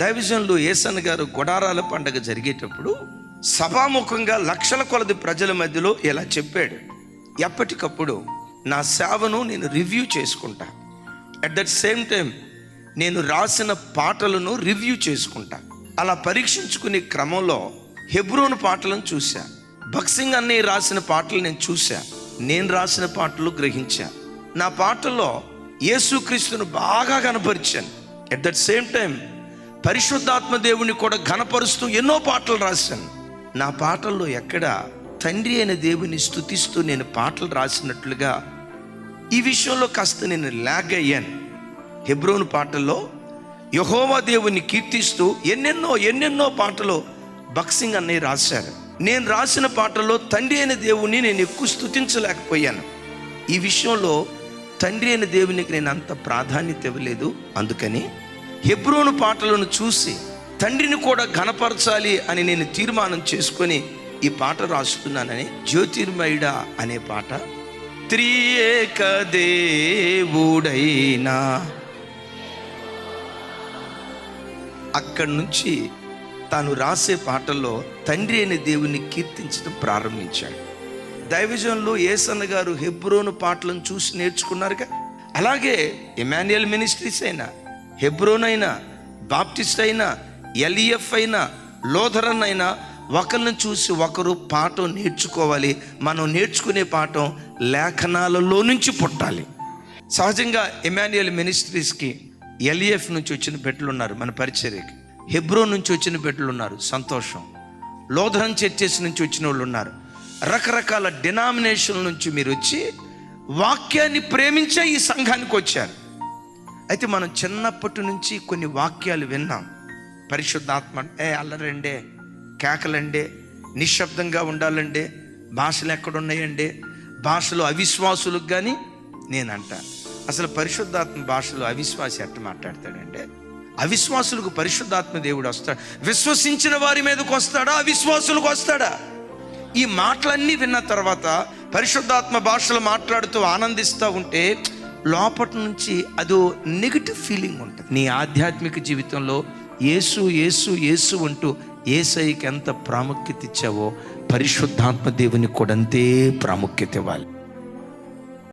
దైవజనులు యేసన్న గారు గుడారాల పండగ జరిగేటప్పుడు సభాముఖంగా లక్షల కొలది ప్రజల మధ్యలో ఇలా చెప్పాడు, ఎప్పటికప్పుడు నా సేవను నేను రివ్యూ చేసుకుంటా. అట్ దట్ సేమ్ టైం నేను రాసిన పాటలను రివ్యూ చేసుకుంటా. అలా పరీక్షించుకునే క్రమంలో హెబ్రోను పాటలను చూశా, భక్సింగ్ అన్నయ్య రాసిన పాటలు నేను చూశా, నేను రాసిన పాటలు గ్రహించా. నా పాటల్లో యేసుక్రీస్తును బాగా కనపరిచాను. అట్ దట్ సేమ్ టైం పరిశుద్ధాత్మ దేవుని కూడా ఘనపరుస్తూ ఎన్నో పాటలు రాశాను. నా పాటల్లో ఎక్కడ తండ్రి అయిన దేవుని స్తుతిస్తూ నేను పాటలు రాసినట్లుగా ఈ విషయంలో కాస్త నేను లాగ్ అయ్యాను. హెబ్రోను పాటల్లో యెహోవా దేవుని కీర్తిస్తూ ఎన్నెన్నో పాటలు భక్సింగ్ అన్నయ్య రాశారు. నేను రాసిన పాటల్లో తండ్రి అయిన దేవుని నేను ఎక్కువ స్తుతించలేకపోయాను. ఈ విషయంలో తండ్రి అయిన దేవునికి నేను అంత ప్రాధాన్యత ఇవ్వలేదు. అందుకని హెబ్రోను పాటలను చూసి తండ్రిని కూడా ఘనపరచాలి అని నేను తీర్మానం చేసుకొని ఈ పాట రాస్తున్నానని జ్యోతిర్మయుడా అనే పాట, త్రియేక దేవుడైనా, అక్కడి నుంచి తాను రాసే పాటల్లో తండ్రి అయిన దేవుని కీర్తించడం ప్రారంభించాడు. దైవజనులు యేసన్న గారు హెబ్రోను పాటలను చూసి నేర్చుకున్నారుగా. అలాగే ఎమాన్యుయల్ మినిస్ట్రీస్ అయినా, హెబ్రోన్ అయినా, బాప్టిస్ట్ అయినా, ఎల్ఈఎఫ్ అయినా, లోథరన్ అయినా ఒకరిని చూసి ఒకరు పాఠం నేర్చుకోవాలి. మనం నేర్చుకునే పాఠం లేఖనాలలో నుంచి పుట్టాలి. సహజంగా ఎమాన్యుయల్ మినిస్ట్రీస్కి ఎల్ఈఎఫ్ నుంచి వచ్చిన బిడ్డలు ఉన్నారు, మన పరిచర్యకి. హెబ్రోన్ నుంచి వచ్చిన బిడ్డలు ఉన్నారు, సంతోషం. లోథరన్ చర్చెస్ నుంచి వచ్చిన వాళ్ళు ఉన్నారు. రకరకాల డినామినేషన్ల నుంచి మీరు వచ్చి వాక్యాన్ని ప్రేమించే ఈ సంఘానికి వచ్చారు. అయితే మనం చిన్నప్పటి నుంచి కొన్ని వాక్యాలు విన్నాం. పరిశుద్ధాత్మ అల్లరండే, కేకలండే, నిశ్శబ్దంగా ఉండాలండే, భాషలు ఎక్కడున్నాయండి, భాషలు అవిశ్వాసులకు. కానీ నేనంట అసలు పరిశుద్ధాత్మ భాషలో అవిశ్వాసి ఎట్ట మాట్లాడతాడంటే, అవిశ్వాసులకు పరిశుద్ధాత్మ దేవుడు వస్తాడు. విశ్వసించిన వారి మీదకి వస్తాడా, అవిశ్వాసులకు వస్తాడా? ఈ మాటలన్నీ విన్న తర్వాత పరిశుద్ధాత్మ భాషలు మాట్లాడుతూ ఆనందిస్తూ ఉంటే లోపటి నుంచి అదో నెగిటివ్ ఫీలింగ్ ఉంటుంది. నీ ఆధ్యాత్మిక జీవితంలో యేసు యేసు యేసు అంటూ యేసయ్యకి ఎంత ప్రాముఖ్యత ఇచ్చావో పరిశుద్ధాత్మ దేవునికి కూడా అంతే ప్రాముఖ్యత ఇవ్వాలి.